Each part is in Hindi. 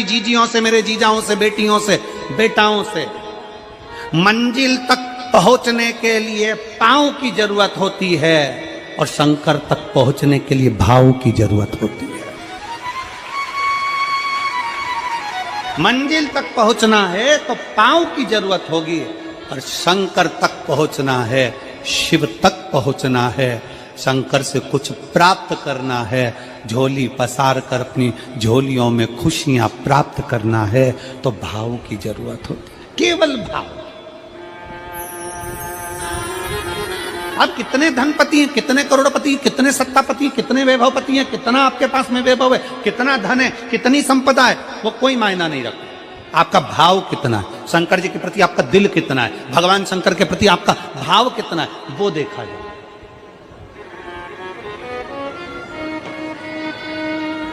जीजियों से, मेरे जीजाओं से, बेटियों से, बेटाओं से। मंजिल तक पहुंचने के लिए पांव की जरूरत होती है और शंकर तक पहुंचने के लिए भाव की जरूरत होती है। मंजिल तक पहुंचना है तो पांव की जरूरत होगी और शंकर तक पहुंचना है, शिव तक पहुंचना है, शंकर से कुछ प्राप्त करना है, झोली पसार कर अपनी झोलियों में खुशियां प्राप्त करना है तो भाव की जरूरत होती है, केवल भाव। अब कितने धनपति हैं, कितने करोड़पति हैं, कितने सत्तापति हैं, कितने वैभवपति हैं, कितना आपके पास में वैभव है, कितना धन है, कितनी संपदा है, वो कोई मायना नहीं रखता। आपका भाव कितना है, शंकर जी के प्रति आपका दिल कितना है, भगवान शंकर के प्रति आपका भाव कितना है, वो देखा जाए।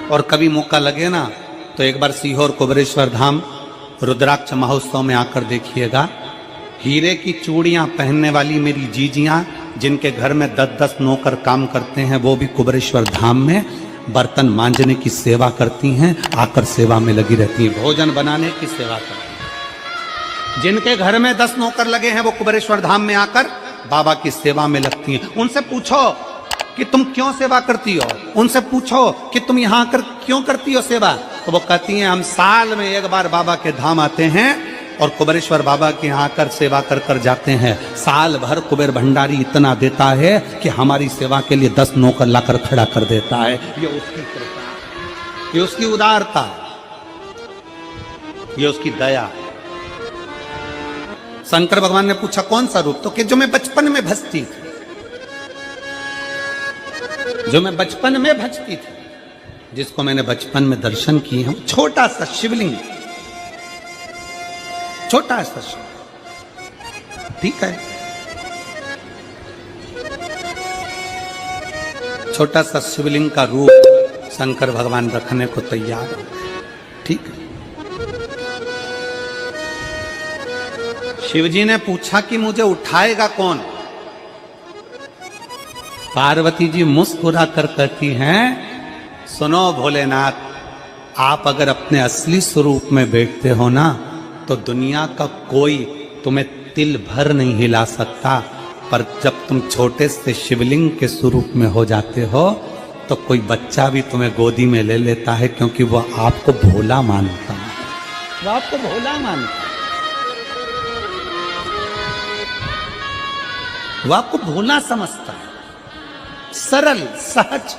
और कभी मौका लगे ना तो एक बार सीहोर कुबेरेश्वर धाम रुद्राक्ष महोत्सव में आकर देखिएगा। हीरे की चूड़ियां पहनने वाली मेरी जीजियां, जिनके घर में 10-10 नौकर काम करते हैं, वो भी कुबेरेश्वर धाम में बर्तन मांजने की सेवा करती हैं, आकर सेवा में लगी रहती हैं, भोजन बनाने की सेवा करती हैं। जिनके घर में 10 नौकर लगे हैं वो कुबेरेश्वर धाम में आकर बाबा की सेवा में लगती हैं। उनसे पूछो कि तुम क्यों सेवा करती हो, उनसे पूछो कि तुम यहाँ आकर क्यों करती हो सेवा, तो वो कहती हैं हम साल में एक बार बाबा के धाम आते हैं और कुबेरेश्वर बाबा के यहाँ आकर सेवा कर कर जाते हैं। साल भर कुबेर भंडारी इतना देता है कि हमारी सेवा के लिए 10 नौकर लाकर खड़ा कर देता है। ये उसकी कृपा, ये उसकी उदारता, ये उसकी दया। शंकर भगवान ने पूछा कौन सा रूप, तो कि जो मैं बचपन में भजती थी, जो मैं बचपन में भजती थी, जिसको मैंने बचपन में दर्शन किए हैं, छोटा सा शिवलिंग, छोटा सा शिवलिंग, ठीक है, छोटा सा शिवलिंग का रूप शंकर भगवान रखने को तैयार हो, ठीक है। शिवजी ने पूछा कि मुझे उठाएगा कौन। पार्वती जी मुस्कुरा कर कहती हैं, सुनो भोलेनाथ, आप अगर अपने असली स्वरूप में बैठते हो ना तो दुनिया का कोई तुम्हें तिल भर नहीं हिला सकता, पर जब तुम छोटे से शिवलिंग के स्वरूप में हो जाते हो तो कोई बच्चा भी तुम्हें गोदी में ले लेता है, क्योंकि वो आपको भोला मानता है, वो आपको भोला मानता है, वो आपको भोला समझता है, सरल सहज।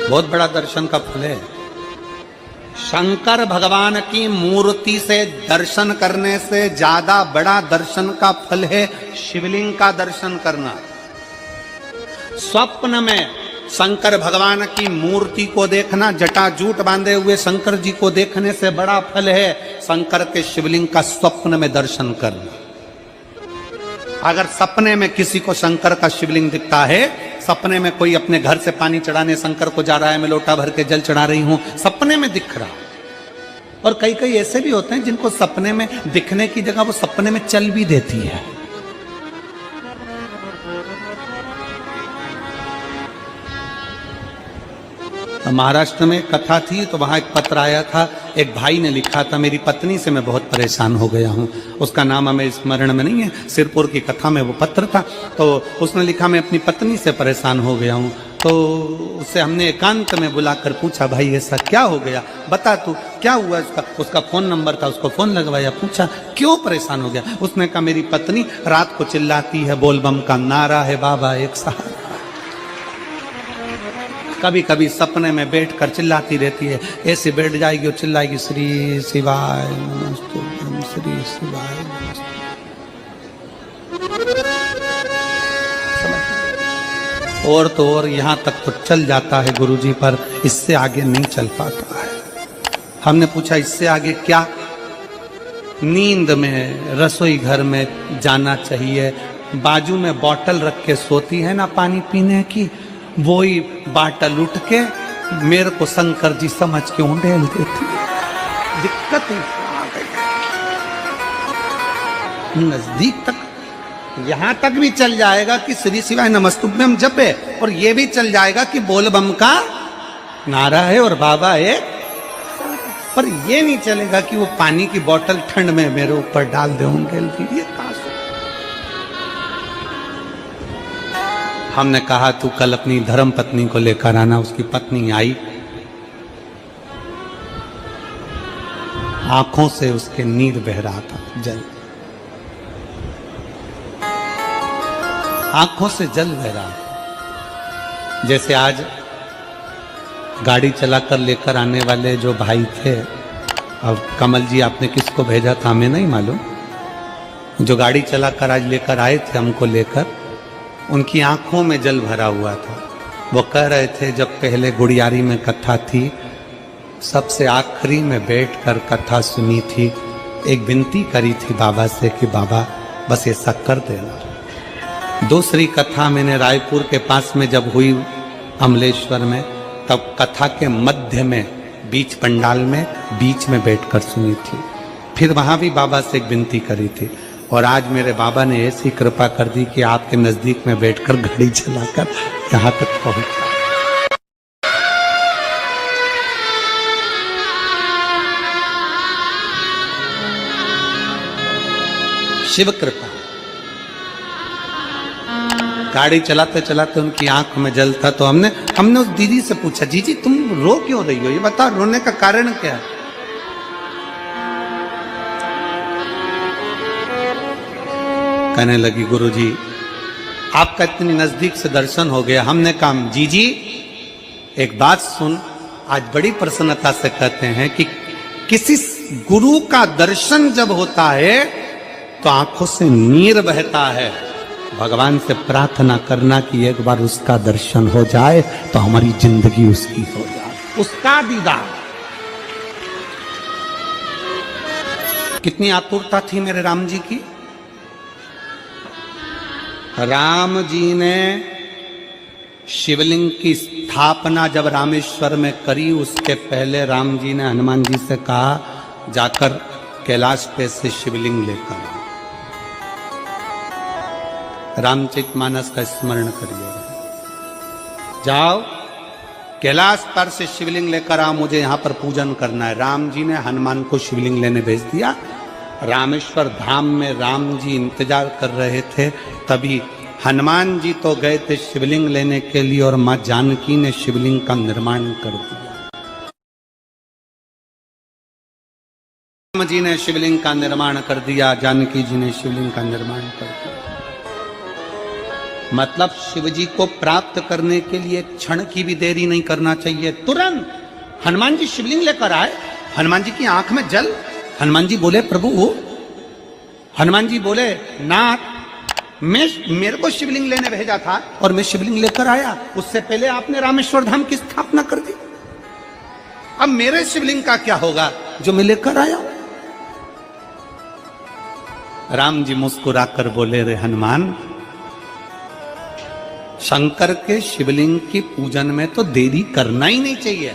बहुत बड़ा दर्शन का फल है। शंकर भगवान की मूर्ति से दर्शन करने से ज्यादा बड़ा दर्शन का फल है शिवलिंग का दर्शन करना। स्वप्न में शंकर भगवान की मूर्ति को देखना, जटाजूट बांधे हुए शंकर जी को देखने से बड़ा फल है शंकर के शिवलिंग का स्वप्न में दर्शन करना। अगर सपने में किसी को शंकर का शिवलिंग दिखता है, सपने में कोई अपने घर से पानी चढ़ाने शंकर को जा रहा है, मैं लोटा भर के जल चढ़ा रही हूं, सपने में दिख रहा। और कई कई ऐसे भी होते हैं जिनको सपने में दिखने की जगह वो सपने में चल भी देती है। महाराष्ट्र में कथा थी तो वहां एक पत्र आया था, एक भाई ने लिखा था, मेरी पत्नी से मैं बहुत परेशान हो गया हूं, उसका नाम हमें स्मरण में नहीं है, सिरपुर की कथा में वो पत्र था। तो उसने लिखा मैं अपनी पत्नी से परेशान हो गया हूं। तो उससे हमने एकांत में बुलाकर पूछा, भाई ऐसा क्या हो गया, बता तू क्या हुआ। उसका फोन नंबर था, उसको फोन लगवाया, पूछा क्यों परेशान हो गया। उसने कहा मेरी पत्नी रात को चिल्लाती है, बोलबम का नारा है बाबा एक सहारा। कभी कभी सपने में बैठकर चिल्लाती रहती है, ऐसे बैठ जाएगी और चिल्लाएगी श्री शिवाय नमस्तुभ्यं, श्री शिवाय नमस्तुभ्यं। और तो और यहाँ तक तो चल जाता है गुरुजी, पर इससे आगे नहीं चल पाता है। हमने पूछा इससे आगे क्या। नींद में रसोई घर में जाना चाहिए, बाजू में बोतल रख के सोती है ना पानी पीने की, वही बाटल उठ के मेरे को शंकर जी समझ के उंडेल देती है। दिक्कत आ गई, नजदीक तक यहां तक भी चल जाएगा कि श्री शिवाय नमस्तुभ्यम जप है, और ये भी चल जाएगा कि बोल बम का नारा है और बाबा है, पर ये नहीं चलेगा कि वो पानी की बोतल ठंड में मेरे ऊपर डाल दे उनके लिए। हमने कहा तू कल अपनी धर्म पत्नी को लेकर आना। उसकी पत्नी आई, आंखों से उसके नीर बह रहा था, जल, आंखों से जल बह रहा था। जैसे आज गाड़ी चलाकर लेकर आने वाले जो भाई थे, अब कमल जी आपने किसको भेजा था हमें नहीं मालूम, जो गाड़ी चलाकर आज लेकर आए थे हमको लेकर, उनकी आंखों में जल भरा हुआ था। वो कह रहे थे जब पहले गुड़ियारी में कथा थी, सबसे आखिरी में बैठकर कथा सुनी थी, एक विनती करी थी बाबा से कि बाबा बस ऐसा कर देना। दूसरी कथा मैंने रायपुर के पास में जब हुई अमलेश्वर में, तब कथा के मध्य में बीच पंडाल में बीच में बैठकर सुनी थी। फिर वहां भी बाबा से एक विनती करी थी, और आज मेरे बाबा ने ऐसी कृपा कर दी कि आपके नजदीक में बैठकर गाड़ी चलाकर यहां तक पहुंचा। शिव कृपा। गाड़ी चलाते चलाते उनकी आंख में जल था, तो हमने उस दीदी से पूछा, जीजी तुम रो क्यों रही हो, ये बताओ रोने का कारण क्या है। कहने लगी गुरुजी आपका इतनी नजदीक से दर्शन हो गया। हमने कहा जीजी एक बात सुन, आज बड़ी प्रसन्नता से कहते हैं कि किसी गुरु का दर्शन जब होता है तो आंखों से नीर बहता है। भगवान से प्रार्थना करना कि एक बार उसका दर्शन हो जाए तो हमारी जिंदगी उसकी हो जाए, उसका दीदार। कितनी आतुरता थी मेरे राम जी की। राम जी ने शिवलिंग की स्थापना जब रामेश्वर में करी, उसके पहले राम जी ने हनुमान जी से कहा जाकर कैलाश पे से शिवलिंग लेकर आओ। रामचरितमानस का स्मरण करिए, जाओ कैलाश पर से शिवलिंग लेकर आओ, मुझे यहां पर पूजन करना है। राम जी ने हनुमान को शिवलिंग लेने भेज दिया। रामेश्वर धाम में राम जी इंतजार कर रहे थे, तभी हनुमान जी तो गए थे शिवलिंग लेने के लिए, और मां जानकी ने शिवलिंग का निर्माण कर दिया। राम जी ने शिवलिंग का निर्माण कर दिया, जानकी जी ने शिवलिंग का निर्माण कर दिया। मतलब शिव जी को प्राप्त करने के लिए क्षण की भी देरी नहीं करना चाहिए। तुरंत हनुमान जी शिवलिंग लेकर आए, हनुमान जी की आंख में जल। हनुमान जी बोले प्रभु, हनुमान जी बोले नाथ मेरे को शिवलिंग लेने भेजा था और मैं शिवलिंग लेकर आया, उससे पहले आपने रामेश्वर धाम की स्थापना कर दी। अब मेरे शिवलिंग का क्या होगा जो मैं लेकर आया। राम जी मुस्कुराकर बोले रे हनुमान, शंकर के शिवलिंग की पूजन में तो देरी करना ही नहीं चाहिए।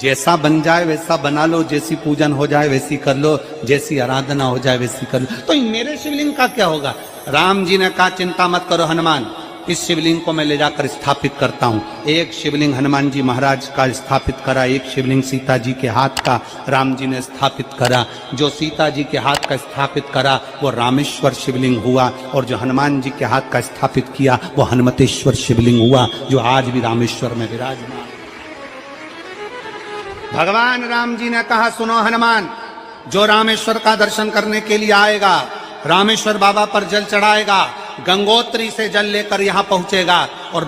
जैसा बन जाए वैसा बना लो, जैसी पूजन हो जाए वैसी कर लो, जैसी आराधना हो जाए वैसी कर लो। तो मेरे शिवलिंग का क्या होगा। राम जी ने कहा चिंता मत करो हनुमान, इस शिवलिंग को मैं ले जाकर स्थापित करता हूं। एक शिवलिंग हनुमान जी महाराज का स्थापित करा, एक शिवलिंग सीता जी के हाथ का राम जी ने स्थापित करा। जो सीता जी के हाथ का स्थापित करा वो रामेश्वर शिवलिंग हुआ, और जो हनुमान जी के हाथ का स्थापित किया वो हनुमतेश्वर शिवलिंग हुआ, जो आज भी रामेश्वर में विराजमान। भगवान राम जी ने कहा सुनो हनुमान, जो रामेश्वर का दर्शन करने के लिए आएगा, रामेश्वर बाबा पर जल चढ़ाएगा, गंगोत्री से जल लेकर यहां पहुंचेगा, और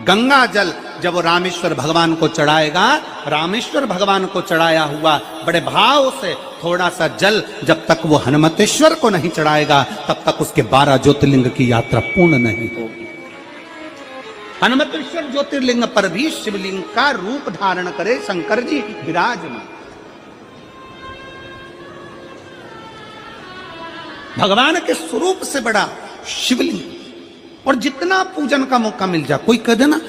गंगा जल जब वो रामेश्वर भगवान को चढ़ाएगा, रामेश्वर भगवान को चढ़ाया हुआ बड़े भाव से थोड़ा सा जल जब तक वो हनुमतेश्वर को नहीं चढ़ाएगा, तब तक उसके 12 ज्योतिर्लिंग की यात्रा पूर्ण नहीं होगी। हनुमतेश्वर ज्योतिर्लिंग पर भी शिवलिंग का रूप धारण करे शंकर जी विराजमान। भगवान के स्वरूप से बड़ा शिवलिंग, और जितना पूजन का मौका मिल जाए, कोई कह दे ना,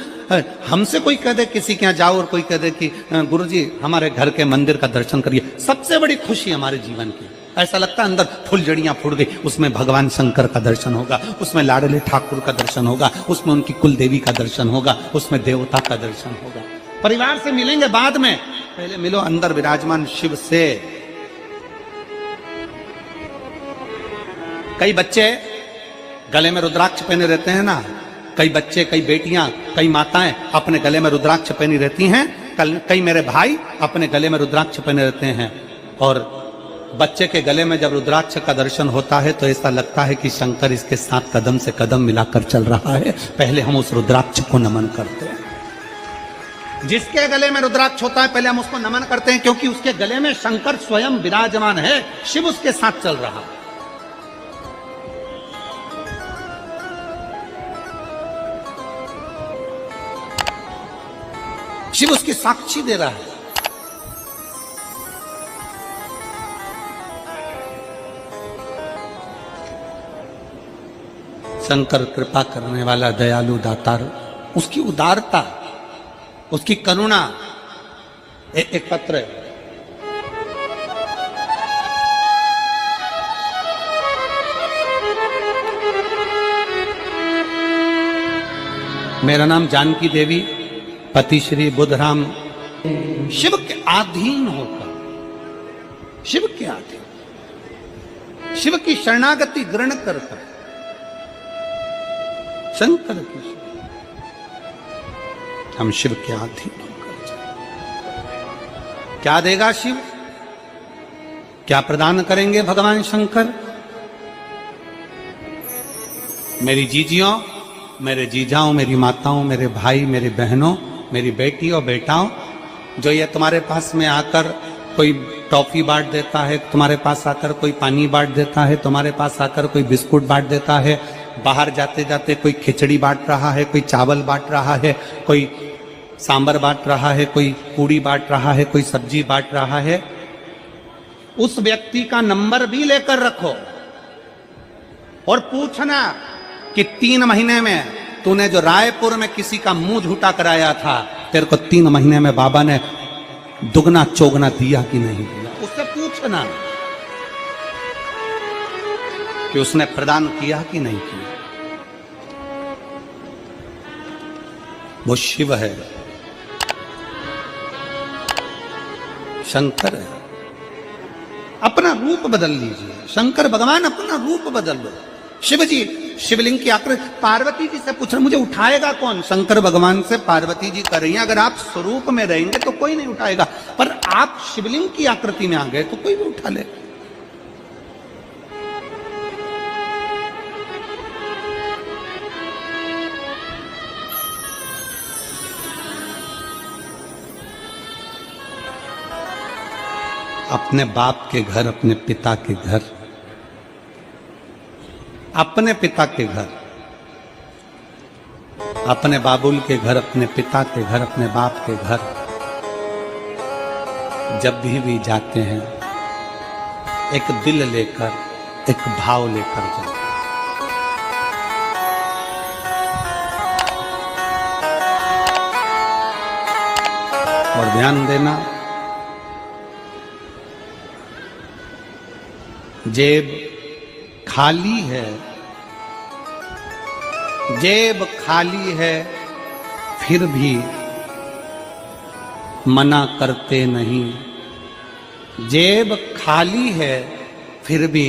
हमसे कोई कह दे किसी के यहाँ जाओ और कोई कह दे कि गुरुजी हमारे घर के मंदिर का दर्शन करिए, सबसे बड़ी खुशी हमारे जीवन की। ऐसा लगता है अंदर फुलझड़ियां फूट गई, उसमें भगवान शंकर का दर्शन होगा, उसमें लाडले ठाकुर का दर्शन होगा, उसमें उनकी कुल देवी का दर्शन होगा, उसमें देवता का दर्शन होगा। परिवार से मिलेंगे बाद में, पहले मिलो अंदर विराजमान शिव से। कई बच्चे गले में रुद्राक्ष पहने रहते हैं ना, कई बच्चे, कई बेटियां, कई माताएं अपने गले में रुद्राक्ष पहनी रहती हैं, कई मेरे भाई अपने गले में रुद्राक्ष पहने रहते हैं। और बच्चे के गले में जब रुद्राक्ष का दर्शन होता है तो ऐसा लगता है कि शंकर इसके साथ कदम से कदम मिलाकर चल रहा है। पहले हम उस रुद्राक्ष को नमन करते हैं। जिसके गले में रुद्राक्ष होता है पहले हम उसको नमन करते हैं, क्योंकि उसके गले में शंकर स्वयं विराजमान है, शिव उसके साथ चल रहा है। शिव उसकी साक्षी दे रहा है। शंकर कृपा करने वाला, दयालु, दातार, उसकी उदारता, उसकी करुणा। एक पत्र है, मेरा नाम जानकी देवी, पति श्री बुधराम, शिव के अधीन होकर, शिव के अधीन, शिव की शरणागति ग्रहण कर शंकर की, हम शिव के अधीन होकर जाए। क्या देगा शिव, क्या प्रदान करेंगे भगवान शंकर? मेरी जीजियों, मेरे जीजाओं, मेरी माताओं, मेरे भाई, मेरी बहनों, मेरी बेटी और बेटाओं, जो ये तुम्हारे पास में आकर कोई टॉफी बांट देता है, तुम्हारे पास आकर कोई पानी बांट देता है, तुम्हारे पास आकर कोई बिस्कुट बांट देता है, बाहर जाते जाते कोई खिचड़ी बांट रहा है, कोई चावल बांट रहा है, कोई सांबर बांट रहा है, कोई पूड़ी बांट रहा है, कोई सब्जी बांट रहा है, उस व्यक्ति का नंबर भी लेकर रखो और पूछना कि 3 महीने में तूने जो रायपुर में किसी का मुंह झूठा कराया था, तेरे को 3 महीने में बाबा ने दुगना चौगना दिया कि नहीं दिया। उससे पूछना कि उसने प्रदान किया कि नहीं किया। वो शिव है, शंकर है। अपना रूप बदल लीजिए, शंकर भगवान अपना रूप बदल लो। शिव जी शिवलिंग की आकृति, पार्वती जी से पूछ रहे मुझे उठाएगा कौन? शंकर भगवान से पार्वती जी कर रही हैं, अगर आप स्वरूप में रहेंगे तो कोई नहीं उठाएगा, पर आप शिवलिंग की आकृति में आ गए तो कोई भी उठा ले। अपने बाप के घर, अपने पिता के घर, अपने पिता के घर, अपने बाबुल के घर, अपने पिता के घर, अपने बाप के घर जब भी जाते हैं एक दिल लेकर, एक भाव लेकर जाते हैं। और ध्यान देना, जेब खाली है, जेब खाली है, फिर भी मना करते नहीं। जेब खाली है, फिर भी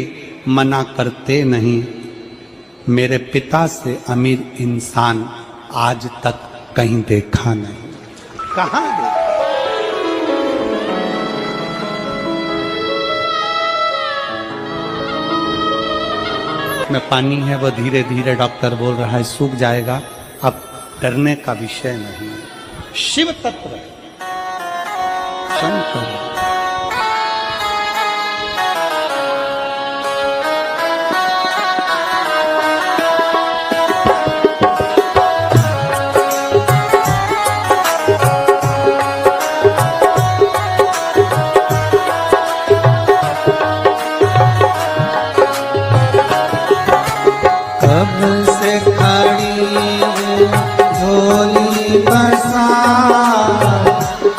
मना करते नहीं। मेरे पिता से अमीर इंसान आज तक कहीं देखा नहीं। कहां देखा? में पानी है, वो धीरे धीरे डॉक्टर बोल रहा है सूख जाएगा, अब डरने का विषय नहीं। शिव तत्व शंकर,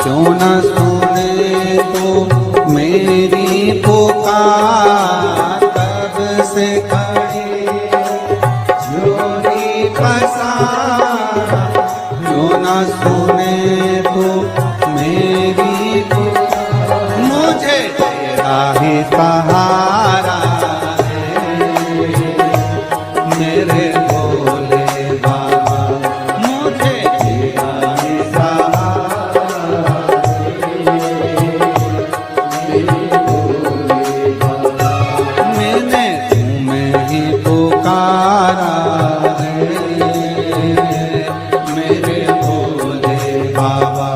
क्यों न सुने तो मेरी पुकार कब से खड़ी झोली पसारा, जो न सुने तो मेरी पुकार। मुझे तेरा ही सहारा है मेरे भोले बाबा, मुझे तेरा ही सहारा है मेरे भोले बाबा। मैंने तुम्हें ही पुकारा है मेरे भोले बाबा,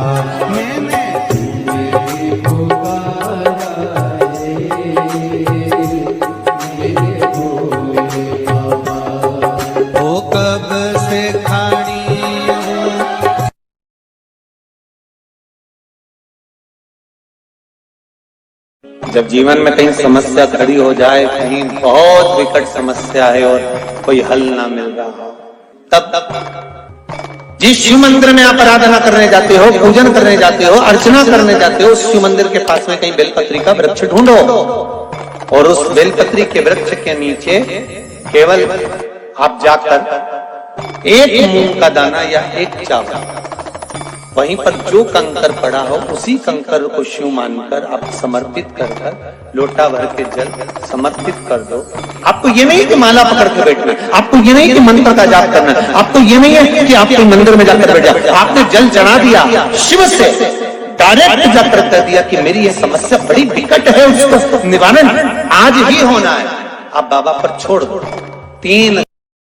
मैंने तुम्हें ही पुकारा है मेरे भोले बाबा। वो कब से खड़ी हूँ। जब जीवन में कहीं समस्या खड़ी हो जाए, कहीं बहुत विकट समस्या है और कोई हल ना मिल रहा हो, तब जिस शिव मंदिर में आप आराधना करने जाते हो, पूजन करने जाते हो, अर्चना करने जाते हो, उस शिव मंदिर के पास में कहीं बेलपत्री का वृक्ष ढूंढो और उस बेलपत्री के वृक्ष के नीचे केवल आप जाकर एक मूंग का दाना या एक चावल, वहीं पर जो कंकर पड़ा हो उसी कंकर को शिव मानकर आप समर्पित कर लोटा भर के जल समर्पित कर दो। आपको ये नहीं कि माला पकड़ के बैठना, आपको ये नहीं कि मंत्र का जाप करना, आपको ये नहीं है कि आप कोई मंदिर में जाकर बैठ जाओ। आपने जल चढ़ा दिया, शिव से डायरेक्ट जाकर कर दिया कि मेरी ये समस्या बड़ी विकट है, उसको निवारण आज ही होना है। आप बाबा पर छोड़ दो। 3